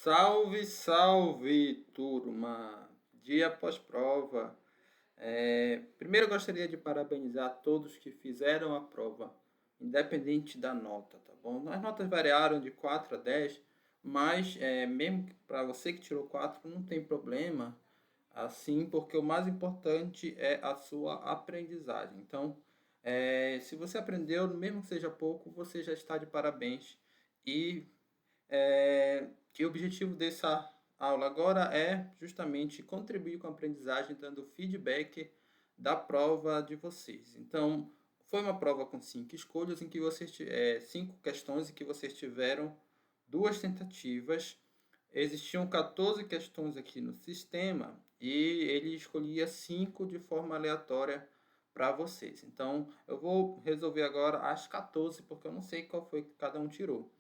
Salve, salve, turma! Dia após prova. Primeiro eu gostaria de parabenizar todos que fizeram a prova, independente da nota, tá bom? As notas variaram de 4 a 10, mas mesmo para você que tirou 4 não tem problema, assim, porque o mais importante é a sua aprendizagem. Então, se você aprendeu, mesmo que seja pouco, você já está de parabéns. E e o objetivo dessa aula agora é justamente contribuir com a aprendizagem, dando feedback da prova de vocês. Então, foi uma prova com 5 escolhas, em que vocês 5 questões em que vocês tiveram 2 tentativas. Existiam 14 questões aqui no sistema e ele escolhia 5 de forma aleatória para vocês. Então, eu vou resolver agora as 14, porque eu não sei qual foi que cada um tirou.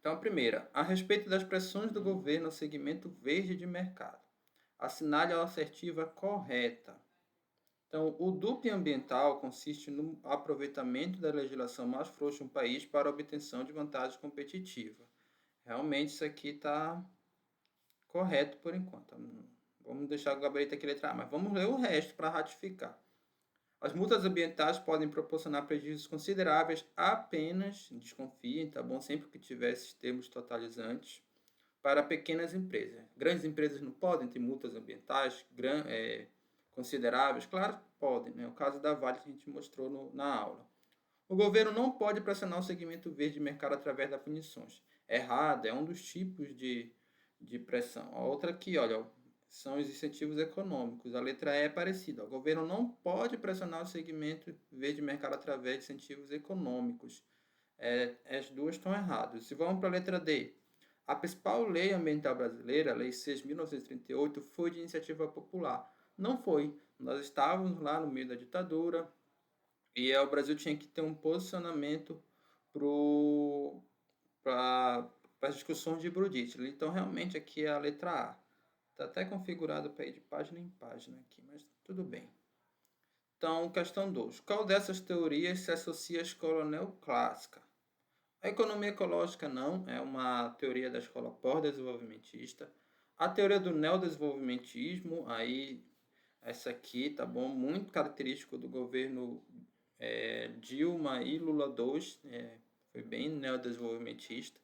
Então, a primeira, a respeito das pressões do governo ao segmento verde de mercado. Assinale a assertiva correta. Então, o duplo ambiental consiste no aproveitamento da legislação mais frouxa de um país para a obtenção de vantagem competitiva. Realmente, isso aqui está correto por enquanto. Vamos deixar o gabarito aqui letra A, mas vamos ler o resto para ratificar. As multas ambientais podem proporcionar prejuízos consideráveis apenas, desconfiem, tá bom? Sempre que tiver esses termos totalizantes, para pequenas empresas. Grandes empresas não podem ter multas ambientais consideráveis? Claro que podem, né? O caso da Vale que a gente mostrou na aula. O governo não pode pressionar o segmento verde de mercado através das punições. Errado, é um dos tipos de pressão. A outra aqui, olha, são os incentivos econômicos. A letra E é parecida. O governo não pode pressionar o segmento verde de mercado através de incentivos econômicos. As duas estão erradas. Se vamos para a letra D, a principal lei ambiental brasileira, a Lei 6.938, foi de iniciativa popular. Não foi. Nós estávamos lá no meio da ditadura e o Brasil tinha que ter um posicionamento para as discussões de Bruditler. Então, realmente, aqui é a letra A. Está até configurado para ir de página em página aqui, mas tudo bem. Então, questão 2. Qual dessas teorias se associa à escola neoclássica? A economia ecológica não, é uma teoria da escola pós-desenvolvimentista. A teoria do neodesenvolvimentismo, aí essa aqui, tá bom? Muito característico do governo Dilma e Lula II, foi bem neodesenvolvimentista.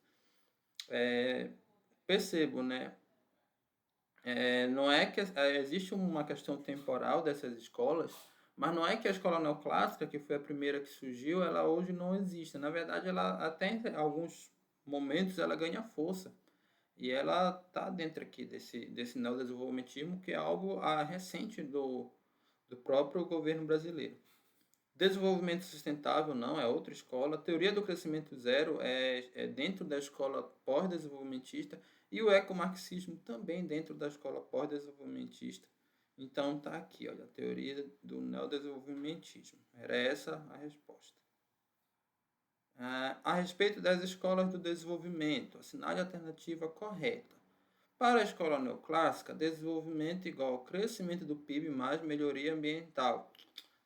Percebo, né? Não é que existe uma questão temporal dessas escolas, mas não é que a escola neoclássica, que foi a primeira que surgiu, ela hoje não existe. Na verdade, ela até em alguns momentos ela ganha força. E ela está dentro aqui desse neodesenvolvimentismo, que é algo recente do próprio governo brasileiro. Desenvolvimento sustentável não, é outra escola. Teoria do crescimento zero é dentro da escola pós-desenvolvimentista e o ecomarxismo também dentro da escola pós-desenvolvimentista. Então tá aqui, olha, a teoria do neodesenvolvimentismo. Era essa a resposta. A respeito das escolas do desenvolvimento, assinale a alternativa correta. Para a escola neoclássica, desenvolvimento igual ao crescimento do PIB mais melhoria ambiental.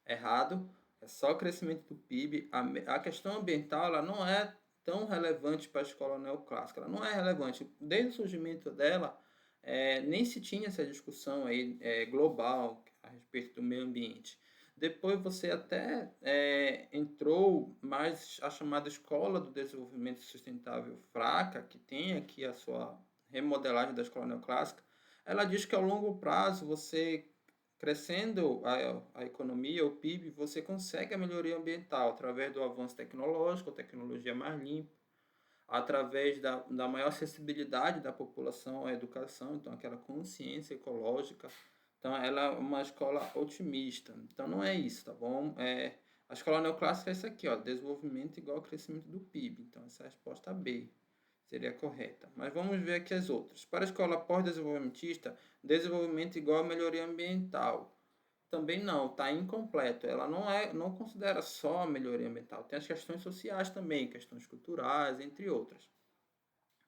Errado, é só crescimento do PIB. A questão ambiental ela não é tão relevante para a escola neoclássica. Ela não é relevante. Desde o surgimento dela, nem se tinha essa discussão aí, global a respeito do meio ambiente. Depois você até entrou mais a chamada Escola do Desenvolvimento Sustentável fraca, que tem aqui a sua remodelagem da escola neoclássica. Ela diz que ao longo prazo, você crescendo a economia, o PIB, você consegue a melhoria ambiental através do avanço tecnológico, tecnologia mais limpa, através da maior acessibilidade da população à educação, então aquela consciência ecológica. Então ela é uma escola otimista. Então não é isso, tá bom? A escola neoclássica é isso aqui, ó, desenvolvimento igual ao crescimento do PIB. Então essa é a resposta B seria correta. Mas vamos ver aqui as outras. Para a escola pós-desenvolvimentista, desenvolvimento igual a melhoria ambiental. Também não, está incompleto. Ela não considera só a melhoria ambiental. Tem as questões sociais também, questões culturais, entre outras.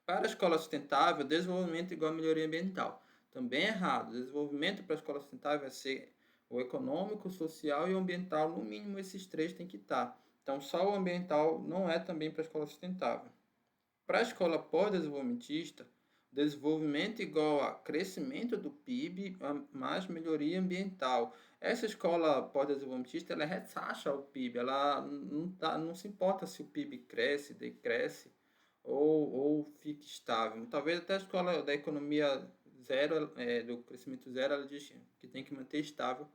Para a escola sustentável, desenvolvimento igual a melhoria ambiental. Também é errado. Desenvolvimento para a escola sustentável vai ser o econômico, o social e o ambiental. No mínimo, esses três tem que estar. Então, só o ambiental não é também para a escola sustentável. Para a escola pós-desenvolvimentista, desenvolvimento igual a crescimento do PIB mais melhoria ambiental. Essa escola pós-desenvolvimentista, ela retaxa o PIB, ela não se importa se o PIB cresce, decresce ou fica estável. Talvez até a escola da economia zero, do crescimento zero, ela diz que tem que manter estável,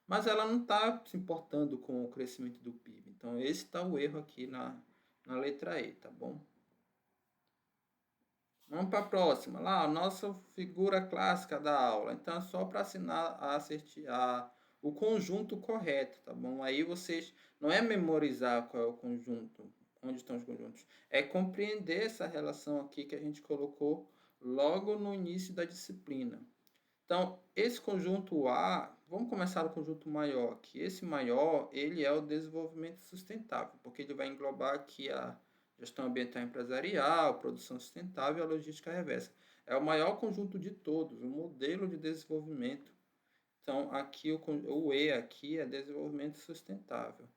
mas ela não está se importando com o crescimento do PIB. Então, esse está o erro aqui na letra E, tá bom? Vamos para a próxima. Lá, a nossa figura clássica da aula. Então, é só para assinar o conjunto correto, tá bom? Aí vocês, não é memorizar qual é o conjunto, onde estão os conjuntos, é compreender essa relação aqui que a gente colocou logo no início da disciplina. Então, esse conjunto A, vamos começar o conjunto maior aqui. Esse maior, ele é o desenvolvimento sustentável, porque ele vai englobar aqui a gestão ambiental empresarial, produção sustentável e a logística reversa. É o maior conjunto de todos, o modelo de desenvolvimento. Então, aqui o E aqui é desenvolvimento sustentável.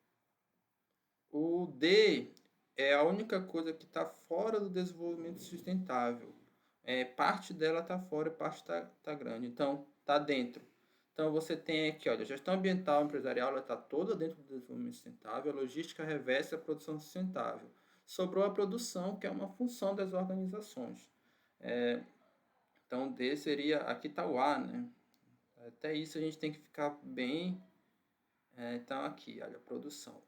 O D é a única coisa que está fora do desenvolvimento sustentável. Parte dela está fora e parte está grande. Então, está dentro. Então, você tem aqui, olha, a gestão ambiental empresarial está toda dentro do desenvolvimento sustentável, a logística reversa e a produção sustentável. Sobrou a produção, que é uma função das organizações. Então, D seria, aqui está o A, né? Até isso a gente tem que ficar bem. Então, aqui, olha, produção.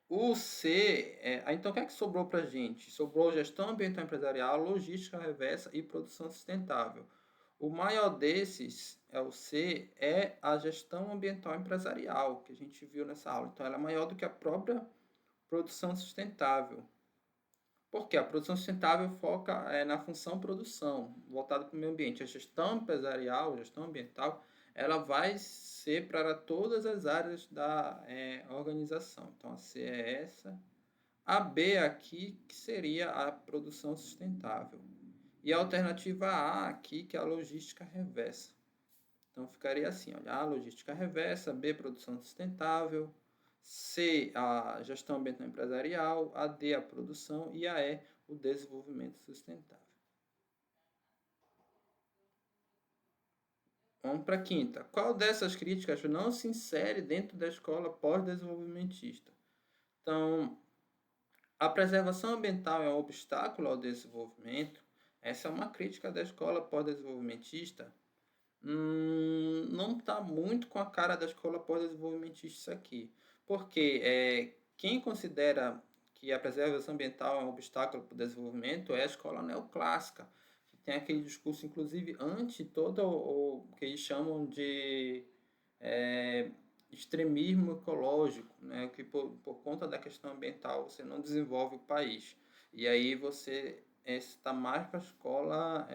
O C, então o que é que sobrou para a gente? Sobrou gestão ambiental empresarial, logística reversa e produção sustentável. O maior desses, o C, é a gestão ambiental empresarial, que a gente viu nessa aula. Então, ela é maior do que a própria produção sustentável. Porque a produção sustentável foca na função produção, voltada para o meio ambiente. A gestão empresarial, a gestão ambiental, ela vai ser para todas as áreas da organização. Então, a C é essa. A B aqui, que seria a produção sustentável. E a alternativa A aqui, que é a logística reversa. Então, ficaria assim, olha, A, logística reversa, B, produção sustentável, C, a gestão ambiental empresarial, a D, a produção e a E, o desenvolvimento sustentável. Vamos para a quinta. Qual dessas críticas não se insere dentro da escola pós-desenvolvimentista? Então, a preservação ambiental é um obstáculo ao desenvolvimento. Essa é uma crítica da escola pós-desenvolvimentista. Não está muito com a cara da escola pós-desenvolvimentista isso aqui. Porque quem considera que a preservação ambiental é um obstáculo para o desenvolvimento é a escola neoclássica, que tem aquele discurso, inclusive, anti todo o que eles chamam de extremismo ecológico, né? Que por conta da questão ambiental você não desenvolve o país. E aí você está mais para a escola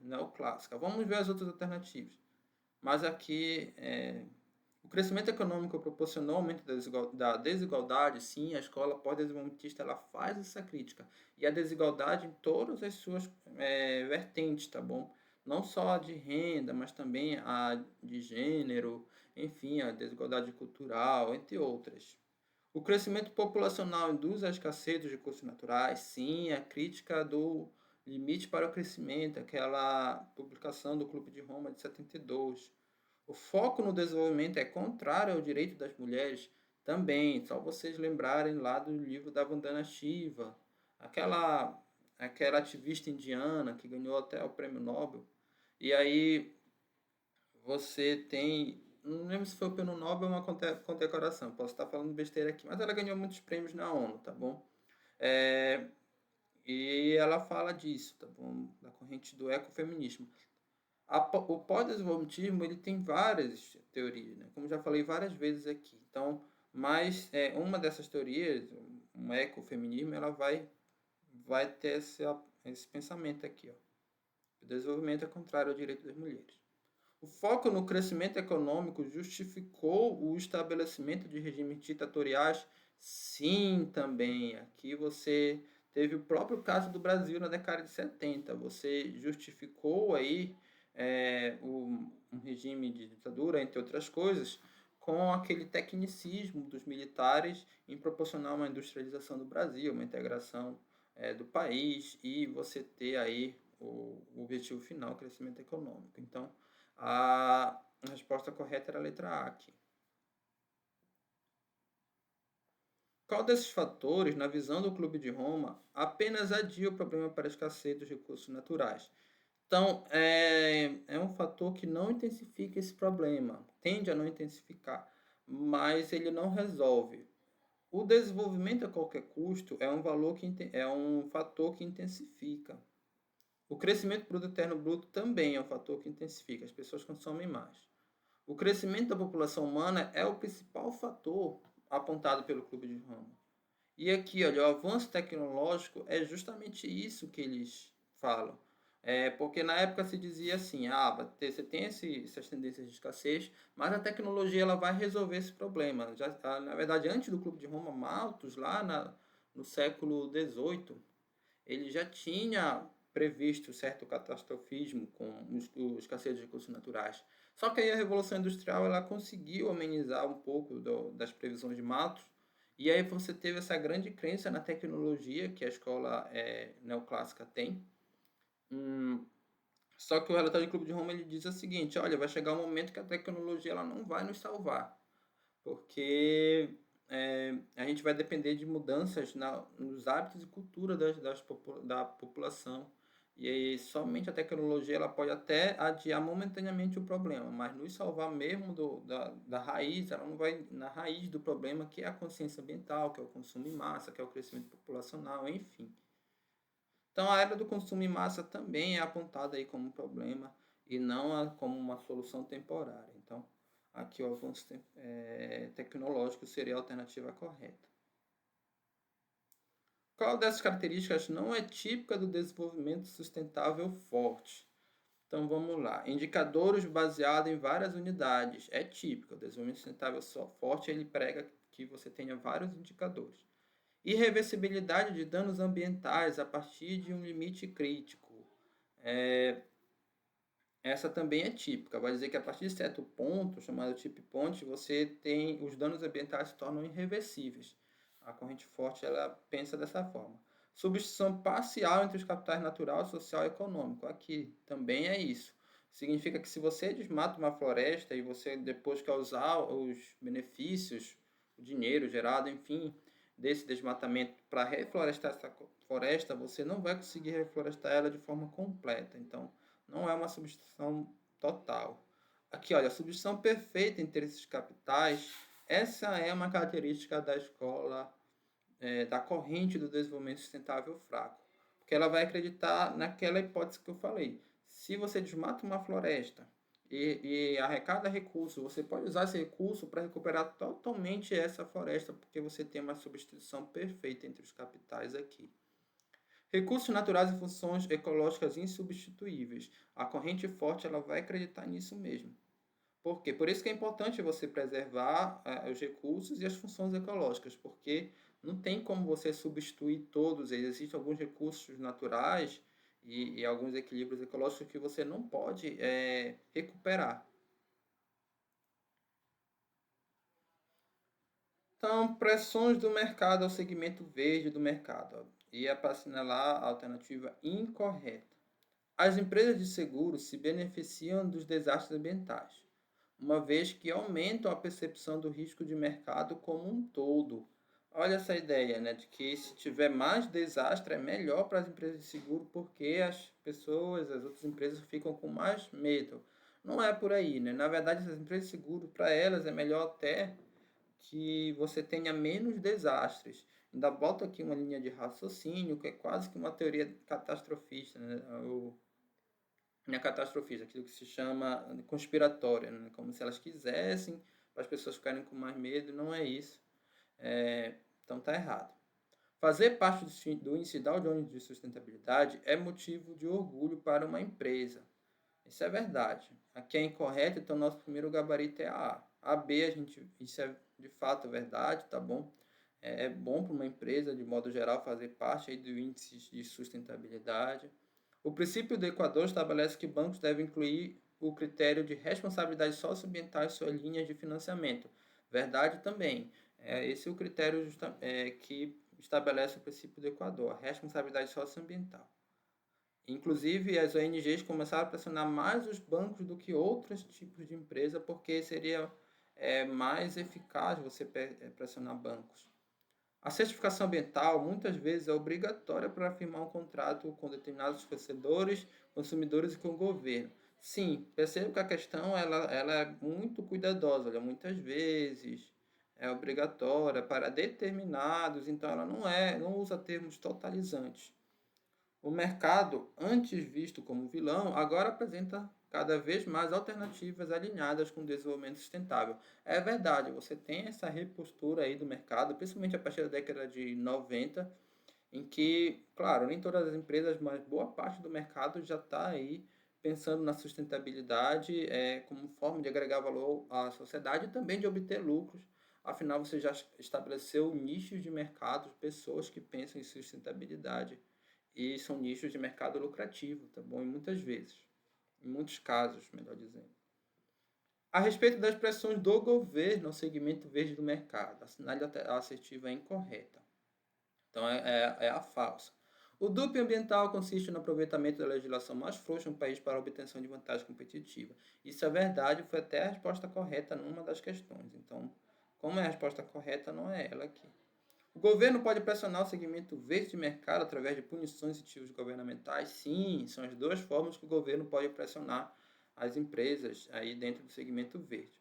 neoclássica. Vamos ver as outras alternativas. Mas aqui, o crescimento econômico proporcionou aumento da desigualdade. Sim, a escola pós-desenvolvimentista ela faz essa crítica. E a desigualdade em todas as suas vertentes, tá bom? Não só a de renda, mas também a de gênero, enfim, a desigualdade cultural, entre outras. O crescimento populacional induz a escassez dos recursos naturais. Sim, a crítica do limite para o crescimento, aquela publicação do Clube de Roma de 72. O foco no desenvolvimento é contrário ao direito das mulheres também. Só vocês lembrarem lá do livro da Vandana Shiva, aquela ativista indiana que ganhou até o prêmio Nobel. E aí você tem, não lembro se foi o prêmio Nobel ou uma condecoração, posso estar falando besteira aqui, mas ela ganhou muitos prêmios na ONU, tá bom? E ela fala disso, tá bom? Da corrente do ecofeminismo. O pós-desenvolvimentismo ele tem várias teorias, né? Como já falei várias vezes aqui. Então, mas uma dessas teorias, um ecofeminismo, ela vai ter esse pensamento aqui, ó. O desenvolvimento é contrário ao direito das mulheres. O foco no crescimento econômico justificou o estabelecimento de regimes ditatoriais? Sim, também. Aqui você teve o próprio caso do Brasil na década de 70. Você justificou aí um regime de ditadura, entre outras coisas, com aquele tecnicismo dos militares em proporcionar uma industrialização do Brasil, uma integração do país e você ter aí o objetivo final, crescimento econômico. Então, a resposta correta era a letra A aqui. Qual desses fatores, na visão do Clube de Roma, apenas adia o problema para a escassez dos recursos naturais? Então, é um fator que não intensifica esse problema, tende a não intensificar, mas ele não resolve. O desenvolvimento a qualquer custo é um fator que intensifica. O crescimento do produto interno bruto também é um fator que intensifica, as pessoas consomem mais. O crescimento da população humana é o principal fator apontado pelo Clube de Roma. E aqui, olha, o avanço tecnológico é justamente isso que eles falam. Porque na época se dizia assim, você tem essas tendências de escassez, mas a tecnologia ela vai resolver esse problema. Na verdade, antes do Clube de Roma, Malthus, no século XVIII, ele já tinha previsto certo catastrofismo com a escassez de recursos naturais. Só que aí a Revolução Industrial ela conseguiu amenizar um pouco das previsões de Malthus, e aí você teve essa grande crença na tecnologia que a escola neoclássica tem. Só que o relatório do Clube de Roma ele diz o seguinte, olha, vai chegar um momento que a tecnologia ela não vai nos salvar, porque a gente vai depender de mudanças nos hábitos e cultura da população. E aí, somente a tecnologia ela pode até adiar momentaneamente o problema, mas nos salvar mesmo da raiz, ela não vai na raiz do problema, que é a consciência ambiental, que é o consumo em massa, que é o crescimento populacional, enfim. Então, a era do consumo em massa também é apontada aí como um problema e não como uma solução temporária. Então, aqui o avanço tecnológico seria a alternativa correta. Qual dessas características não é típica do desenvolvimento sustentável forte? Então vamos lá. Indicadores baseados em várias unidades. É típico. O desenvolvimento sustentável forte ele prega que você tenha vários indicadores. Irreversibilidade de danos ambientais a partir de um limite crítico. Essa também é típica. Vai dizer que a partir de certo ponto, chamado tip point, os danos ambientais se tornam irreversíveis. A corrente forte ela pensa dessa forma. Substituição parcial entre os capitais natural, social e econômico. Aqui também é isso. Significa que se você desmata uma floresta e você depois quer usar os benefícios, o dinheiro gerado, enfim, desse desmatamento para reflorestar essa floresta, você não vai conseguir reflorestar ela de forma completa. Então, não é uma substituição total. Aqui, olha, a substituição perfeita entre esses capitais, essa é uma característica da escola, da corrente do desenvolvimento sustentável fraco. Porque ela vai acreditar naquela hipótese que eu falei. Se você desmata uma floresta e arrecada recurso, você pode usar esse recurso para recuperar totalmente essa floresta, porque você tem uma substituição perfeita entre os capitais aqui. Recursos naturais e funções ecológicas insubstituíveis. A corrente forte ela vai acreditar nisso mesmo. Por quê? Por isso que é importante você preservar os recursos e as funções ecológicas, porque não tem como você substituir todos eles. Existem alguns recursos naturais e alguns equilíbrios ecológicos que você não pode recuperar. Então, pressões do mercado ao segmento verde do mercado. E é para assinalar a alternativa incorreta. As empresas de seguro se beneficiam dos desastres ambientais, uma vez que aumentam a percepção do risco de mercado como um todo. Olha essa ideia, né, de que se tiver mais desastre é melhor para as empresas de seguro porque as outras empresas ficam com mais medo. Não é por aí, né? Na verdade, essas empresas de seguro, para elas é melhor até que você tenha menos desastres. Ainda boto aqui uma linha de raciocínio, que é quase que uma teoria catastrofista, né? Não é catastrofista, aquilo que se chama conspiratória, né? Como se elas quisessem para as pessoas ficarem com mais medo, não é isso. Então está errado. Fazer parte do índice Dow Jones de sustentabilidade é motivo de orgulho para uma empresa. Isso é verdade. Aqui é incorreto, então nosso primeiro gabarito é a A. A B, isso é de fato verdade, tá bom? É bom para uma empresa, de modo geral, fazer parte aí do índice de sustentabilidade. O princípio do Equador estabelece que bancos devem incluir o critério de responsabilidade socioambiental em suas linhas de financiamento. Verdade também. Esse é o critério que estabelece o princípio do Equador, a responsabilidade socioambiental. Inclusive, as ONGs começaram a pressionar mais os bancos do que outros tipos de empresa, porque seria mais eficaz você pressionar bancos. A certificação ambiental muitas vezes é obrigatória para firmar um contrato com determinados fornecedores, consumidores e com o governo. Sim, percebo que a questão ela é muito cuidadosa, olha, muitas vezes é obrigatória para determinados, então ela não usa termos totalizantes. O mercado, antes visto como vilão, agora apresenta cada vez mais alternativas alinhadas com o desenvolvimento sustentável. É verdade, você tem essa repostura aí do mercado, principalmente a partir da década de 90, em que, claro, nem todas as empresas, mas boa parte do mercado já está aí pensando na sustentabilidade como forma de agregar valor à sociedade e também de obter lucros. Afinal, você já estabeleceu nichos de mercado, pessoas que pensam em sustentabilidade e são nichos de mercado lucrativo, tá bom? E muitas vezes, em muitos casos, melhor dizendo. A respeito das pressões do governo ao segmento verde do mercado, a sinalidade assertiva é incorreta. Então, é a falsa. O dumping ambiental consiste no aproveitamento da legislação mais frouxa no país para a obtenção de vantagem competitiva. Isso é verdade, foi até a resposta correta numa das questões. Então, como é a resposta correta, não é ela aqui. O governo pode pressionar o segmento verde de mercado através de punições e incentivos governamentais? Sim, são as duas formas que o governo pode pressionar as empresas aí dentro do segmento verde.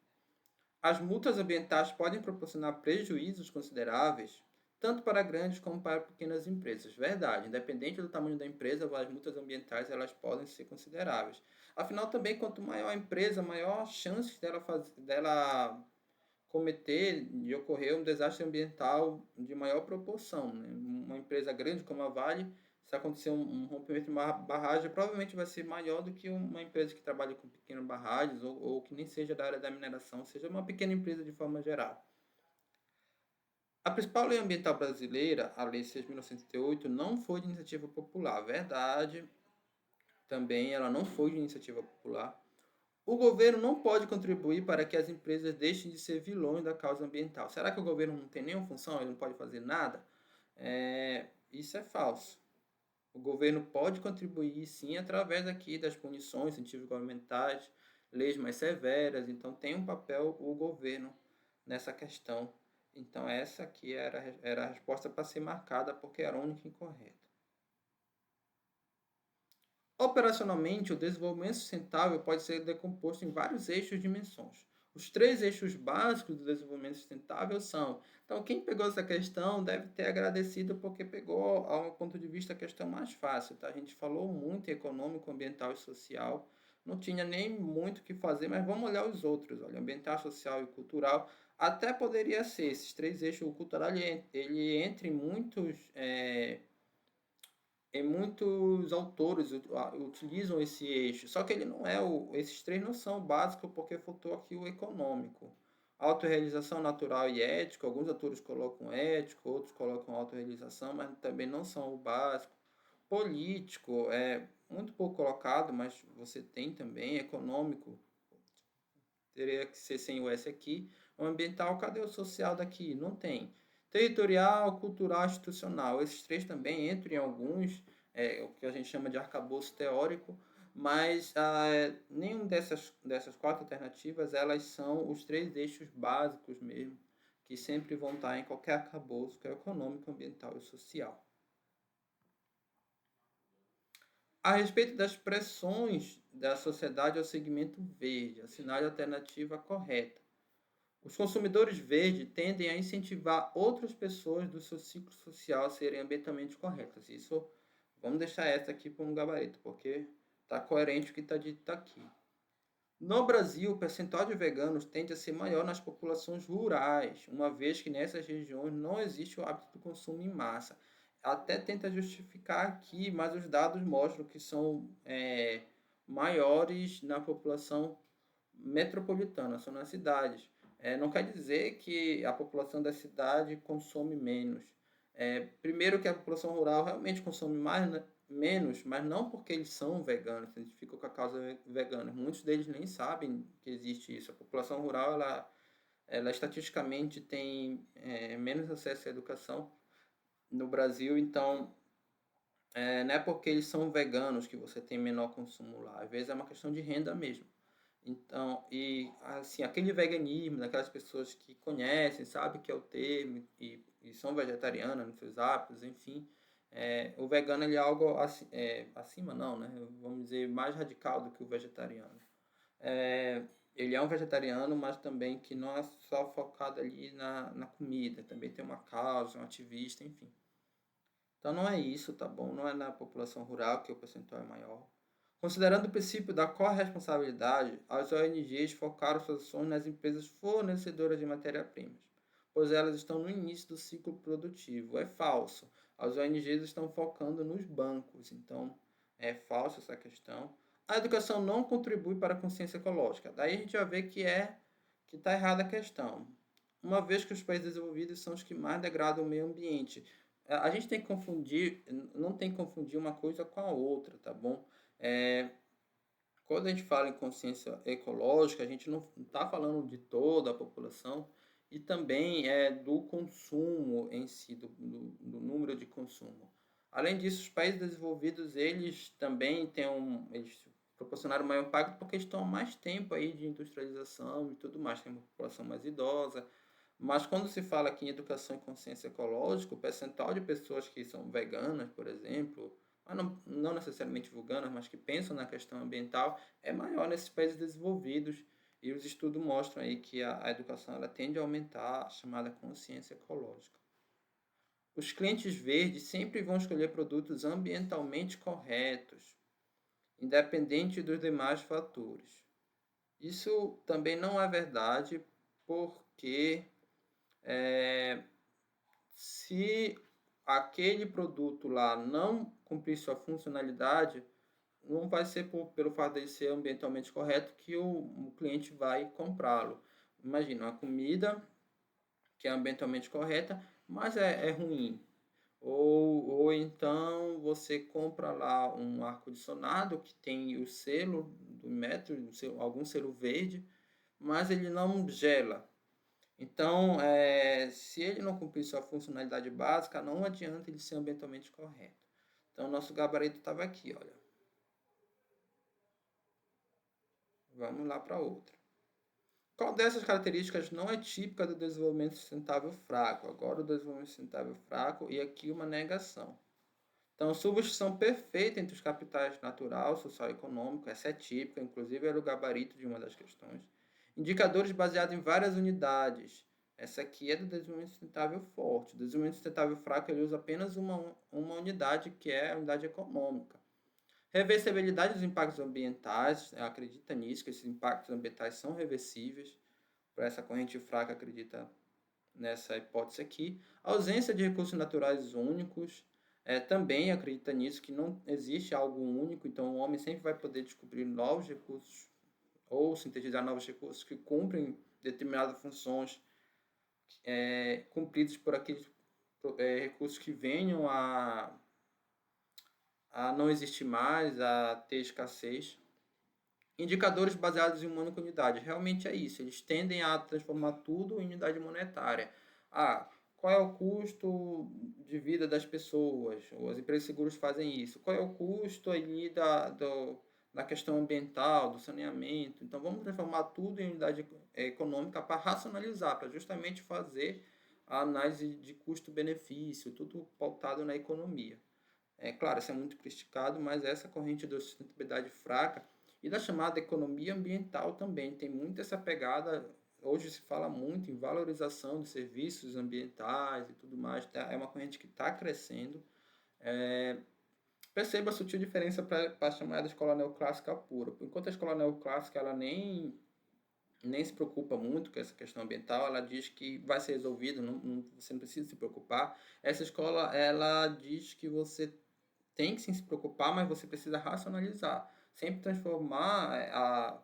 As multas ambientais podem proporcionar prejuízos consideráveis, tanto para grandes como para pequenas empresas. Verdade, independente do tamanho da empresa, as multas ambientais elas podem ser consideráveis. Afinal, também, quanto maior a empresa, maior a chance dela cometer e ocorrer um desastre ambiental de maior proporção. Né? Uma empresa grande como a Vale, se acontecer um rompimento de uma barragem, provavelmente vai ser maior do que uma empresa que trabalha com pequenas barragens ou que nem seja da área da mineração, seja uma pequena empresa de forma geral. A principal lei ambiental brasileira, a Lei 6.908, não foi de iniciativa popular. Verdade, também ela não foi de iniciativa popular. O governo não pode contribuir para que as empresas deixem de ser vilões da causa ambiental. Será que o governo não tem nenhuma função? Ele não pode fazer nada? Isso é falso. O governo pode contribuir, sim, através aqui das punições, incentivos governamentais, leis mais severas. Então, tem um papel o governo nessa questão. Então, essa aqui era a resposta para ser marcada, porque era a única incorreta. Operacionalmente, o desenvolvimento sustentável pode ser decomposto em vários eixos e dimensões. Os 3 eixos básicos do desenvolvimento sustentável são... Então, quem pegou essa questão deve ter agradecido porque pegou, ao ponto de vista, a questão mais fácil. Tá? A gente falou muito em econômico, ambiental e social. Não tinha nem muito o que fazer, mas vamos olhar os outros. Olha, ambiental, social e cultural. Até poderia ser esses 3 eixos. O cultural, ele entra em muitos autores utilizam esse eixo, só que ele não é esses 3 não são básicos porque faltou aqui o econômico. Autorrealização natural e ético, alguns autores colocam ético, outros colocam autorrealização, mas também não são o básico. Político é muito pouco colocado, mas você tem também econômico, teria que ser sem o S aqui. O ambiental, cadê o social daqui? Não tem. Territorial, cultural, institucional. Esses 3 também entram em alguns, o que a gente chama de arcabouço teórico, mas nenhuma dessas 4 alternativas, elas são os 3 eixos básicos mesmo, que sempre vão estar em qualquer arcabouço, que é econômico, ambiental e social. A respeito das pressões da sociedade ao segmento verde, assinale a alternativa correta. Os consumidores verdes tendem a incentivar outras pessoas do seu ciclo social a serem ambientalmente corretas. Isso, vamos deixar essa aqui para um gabarito, porque está coerente com o que está dito aqui. No Brasil, o percentual de veganos tende a ser maior nas populações rurais, uma vez que nessas regiões não existe o hábito do consumo em massa. Até tenta justificar aqui, mas os dados mostram que são maiores na população metropolitana, são nas cidades. Não quer dizer que a população da cidade consome menos. Primeiro que a população rural realmente consome menos, mas não porque eles são veganos, se identificam com a causa vegana. Muitos deles nem sabem que existe isso. A população rural, ela estatisticamente tem menos acesso à educação, no Brasil, então não é porque eles são veganos que você tem menor consumo lá. Às vezes é uma questão de renda mesmo. Então, e assim, aquele veganismo daquelas pessoas que conhecem, sabem que é o termo e são vegetarianas nos seus hábitos, enfim, o vegano ele é algo acima, não, né? Vamos dizer, mais radical do que o vegetariano. É, ele é um vegetariano, mas também que não é só focado ali na comida, também tem uma causa, um ativista, enfim. Então não é isso, tá bom? Não é na população rural que o percentual é maior. Considerando o princípio da corresponsabilidade, as ONGs focaram suas ações nas empresas fornecedoras de matéria-primas, pois elas estão no início do ciclo produtivo. É falso. As ONGs estão focando nos bancos, então é falso essa questão. A educação não contribui para a consciência ecológica. Daí a gente vai ver que está errada a questão. Uma vez que os países desenvolvidos são os que mais degradam o meio ambiente. A gente tem que confundir, não tem que confundir uma coisa com a outra, tá bom? É, quando a gente fala em consciência ecológica, a gente não está falando de toda a população e também do consumo em si, do número de consumo. Além disso, os países desenvolvidos, eles também eles proporcionaram maior impacto porque estão há mais tempo aí de industrialização e tudo mais, tem uma população mais idosa, mas quando se fala aqui em educação e consciência ecológica, o percentual de pessoas que são veganas, por exemplo, mas não necessariamente veganas, mas que pensam na questão ambiental, é maior nesses países desenvolvidos. E os estudos mostram aí que a educação ela tende a aumentar a chamada consciência ecológica. Os clientes verdes sempre vão escolher produtos ambientalmente corretos, independente dos demais fatores. Isso também não é verdade, porque se aquele produto lá não cumprir sua funcionalidade, não vai ser pelo fato de ser ambientalmente correto que o cliente vai comprá-lo. Imagina, uma comida que é ambientalmente correta, mas é ruim. Ou então você compra lá um ar-condicionado que tem o selo do metro, algum selo verde, mas ele não gela. Então, se ele não cumprir sua funcionalidade básica, não adianta ele ser ambientalmente correto. Então, nosso gabarito estava aqui, olha. Vamos lá para outra. Qual dessas características não é típica do desenvolvimento sustentável fraco? Agora o desenvolvimento sustentável fraco e aqui uma negação. Então, substituição perfeita entre os capitais natural, social e econômico, essa é típica, inclusive era o gabarito de uma das questões. Indicadores baseados em várias unidades. Essa aqui é do desenvolvimento sustentável forte. O desenvolvimento sustentável fraco ele usa apenas uma unidade, que é a unidade econômica. Reversibilidade dos impactos ambientais, acredita nisso, que esses impactos ambientais são reversíveis. Para essa corrente fraca, acredita nessa hipótese aqui. A ausência de recursos naturais únicos, também acredita nisso, que não existe algo único, então o homem sempre vai poder descobrir novos recursos ou sintetizar novos recursos que cumprem determinadas funções cumpridos por aqueles recursos que venham a não existir mais, a ter escassez. Indicadores baseados em uma única unidade. Realmente é isso. Eles tendem a transformar tudo em unidade monetária. Qual é o custo de vida das pessoas? As empresas de seguros fazem isso. Qual é o custo ali da questão ambiental, do saneamento? Então, vamos transformar tudo em unidade econômica para racionalizar, para justamente fazer a análise de custo-benefício, tudo pautado na economia. É claro, isso é muito criticado, mas essa corrente da sustentabilidade fraca e da chamada economia ambiental também tem muito essa pegada. Hoje se fala muito em valorização de serviços ambientais e tudo mais. É uma corrente que está crescendo. Perceba a sutil diferença para a chamada escola neoclássica pura. Enquanto a escola neoclássica ela nem se preocupa muito com essa questão ambiental, ela diz que vai ser resolvido, você não precisa se preocupar. Essa escola ela diz que você tem que sim se preocupar, mas você precisa racionalizar. Sempre transformar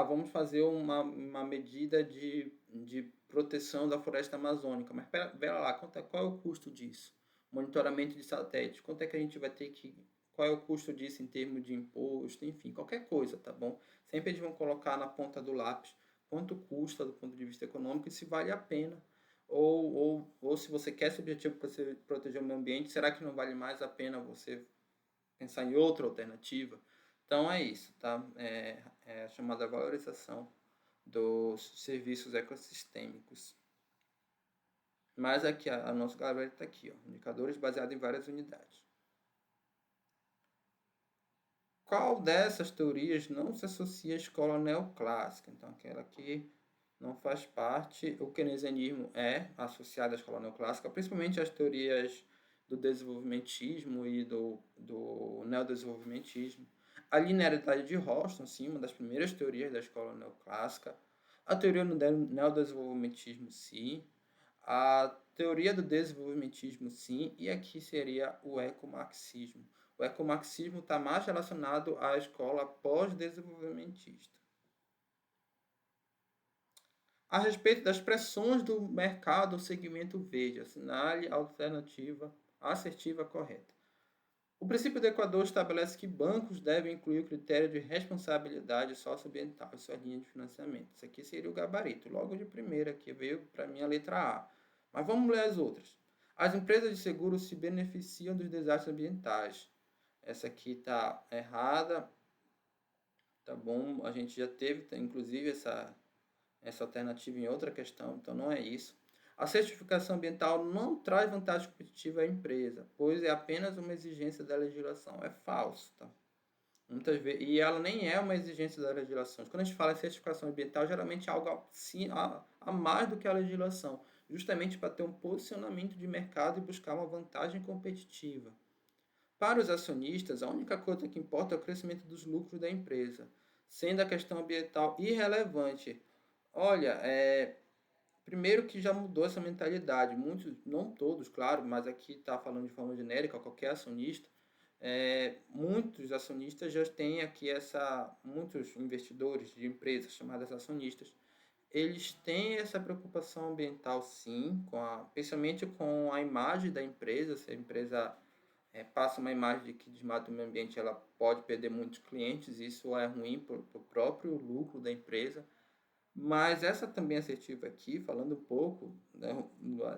vamos fazer uma medida de proteção da floresta amazônica. Mas pera lá, qual é o custo disso? Monitoramento de satélite, quanto é que a gente vai ter que... Qual é o custo disso em termos de imposto? Enfim, qualquer coisa, tá bom? Sempre eles vão colocar na ponta do lápis quanto custa do ponto de vista econômico e se vale a pena ou se você quer esse objetivo para você proteger o meio ambiente, será que não vale mais a pena você pensar em outra alternativa? Então é isso, tá? É a chamada valorização dos serviços ecossistêmicos. Mas aqui, a nossa galera está aqui, ó, indicadores baseados em várias unidades. Qual dessas teorias não se associa à escola neoclássica? Então, aquela que não faz parte. O keynesianismo é associado à escola neoclássica, principalmente às teorias do desenvolvimentismo e do neodesenvolvimentismo. A linearidade de Roston, sim, uma das primeiras teorias da escola neoclássica. A teoria do neodesenvolvimentismo, sim. A teoria do desenvolvimentismo, sim. E aqui seria o ecomarxismo. O ecomarxismo está mais relacionado à escola pós-desenvolvimentista. A respeito das pressões do mercado, o segmento verde, assinale a alternativa assertiva correta. O princípio do Equador estabelece que bancos devem incluir o critério de responsabilidade socioambiental em sua linha de financiamento. Isso aqui seria o gabarito, logo de primeira, que veio para mim a letra A. Mas vamos ler as outras. As empresas de seguro se beneficiam dos desastres ambientais. Essa aqui está errada, tá bom? A gente já teve, inclusive, essa alternativa em outra questão, então não é isso. A certificação ambiental não traz vantagem competitiva à empresa, pois é apenas uma exigência da legislação. É falso, tá? Muitas vezes, e ela nem é uma exigência da legislação. Quando a gente fala em certificação ambiental, geralmente é algo a mais do que a legislação, justamente para ter um posicionamento de mercado e buscar uma vantagem competitiva. Para os acionistas, a única coisa que importa é o crescimento dos lucros da empresa, sendo a questão ambiental irrelevante. Olha, primeiro que já mudou essa mentalidade. Muitos, não todos, claro, mas aqui está falando de forma genérica, qualquer acionista. Muitos acionistas já têm aqui muitos investidores de empresas chamadas acionistas, eles têm essa preocupação ambiental sim, especialmente com a imagem da empresa. Se a empresa passa uma imagem de que desmata o meio ambiente, ela pode perder muitos clientes, isso é ruim para o próprio lucro da empresa. Mas essa também assertiva aqui, falando um pouco, né,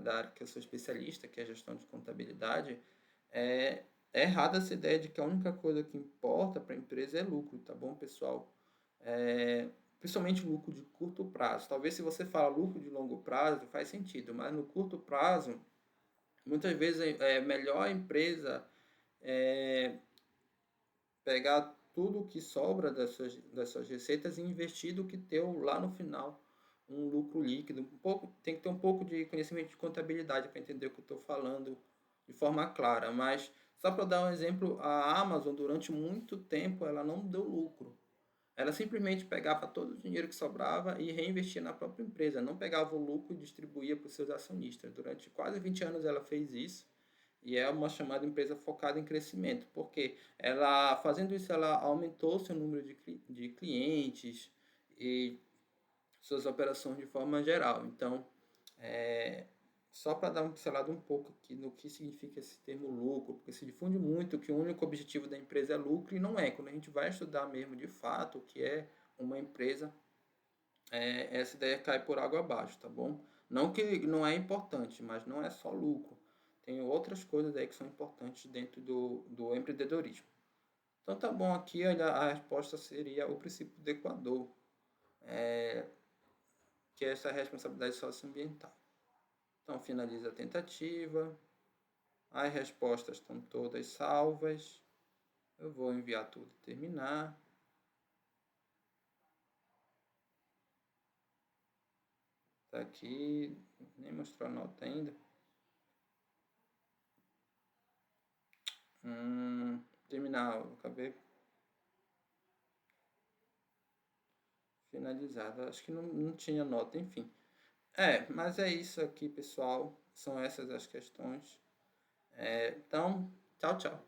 da área que eu sou especialista, que é a gestão de contabilidade, é errada essa ideia de que a única coisa que importa para a empresa é lucro, tá bom, pessoal? Principalmente lucro de curto prazo. Talvez se você fala lucro de longo prazo, faz sentido, mas no curto prazo, muitas vezes é melhor a empresa pegar tudo o que sobra das suas receitas e investir do que ter lá no final um lucro líquido. Tem que ter um pouco de conhecimento de contabilidade para entender o que eu estou falando de forma clara. Mas só para dar um exemplo, a Amazon durante muito tempo ela não deu lucro. Ela simplesmente pegava todo o dinheiro que sobrava e reinvestia na própria empresa. Não pegava o lucro e distribuía para os seus acionistas. Durante quase 20 anos ela fez isso. E é uma chamada empresa focada em crescimento, porque ela, fazendo isso, ela aumentou seu número de clientes e suas operações de forma geral. Então, só para dar uma pincelada um pouco aqui no que significa esse termo lucro, porque se difunde muito que o único objetivo da empresa é lucro e não é. Quando a gente vai estudar mesmo de fato o que é uma empresa, essa ideia cai por água abaixo, tá bom? Não que não é importante, mas não é só lucro. Tem outras coisas aí que são importantes dentro do empreendedorismo. Então tá bom, aqui olha, a resposta seria o princípio do Equador, que é essa responsabilidade socioambiental. Então finaliza a tentativa, as respostas estão todas salvas, eu vou enviar tudo e terminar. Tá aqui, nem mostrou a nota ainda. Terminar, eu acabei finalizado. Acho que não tinha nota, enfim. Mas é isso aqui, pessoal. São essas as questões. Então, tchau, tchau.